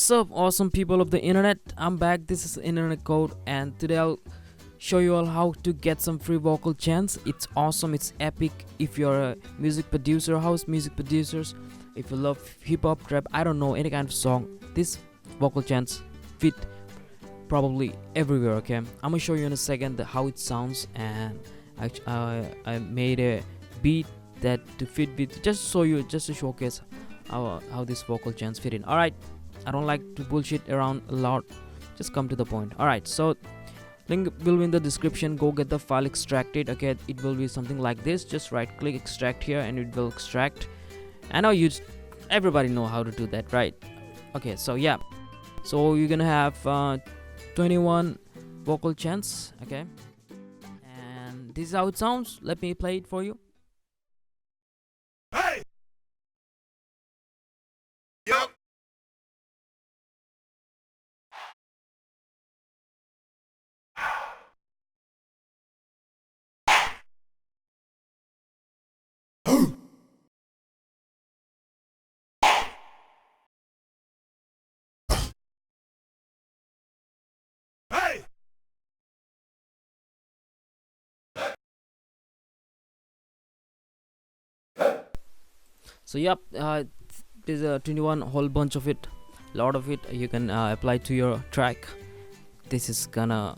What's up, awesome people of the internet? I'm back. This is Internet Code, and today I'll show you all how to get some free vocal chants. It's awesome, it's epic. If you're a music producer, house music producers, if you love hip hop, trap, I don't know, any kind of song, this vocal chants fit probably everywhere. Okay, I'm gonna show you in a second how it sounds, and I made a beat that to fit with, just to showcase how this vocal chants fit in. All right, I don't like to bullshit around a lot, just come to the point. All right, so link will be in the description. Go get the file extracted. Okay, it will be something like this. Just right click extract here and it will extract. I know everybody know how to do that, right? Okay, so yeah, so you're gonna have 21 vocal chants. Okay, and this is how it sounds. Let me play it for you. Hey! Yup. Hey! So yep, there's a 21 whole bunch of it, lot of it. You can apply to your track. This is gonna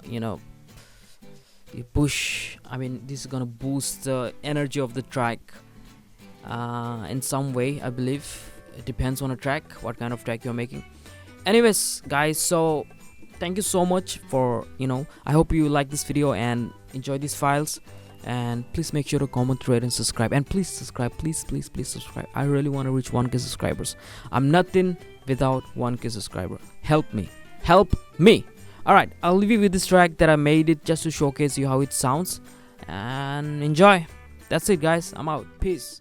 push, I mean, this is gonna boost the energy of the track in some way, I believe. It depends on a track, what kind of track you're making. Anyways guys, so thank you so much for I hope you like this video and enjoy these files, and please make sure to comment, rate and subscribe, and please subscribe, please subscribe. I really want to reach 1k subscribers. I'm nothing without 1k subscriber. Help me, help me. All right, I'll leave you with this track that I made it just to showcase you how it sounds, and enjoy. That's it guys, I'm out. Peace.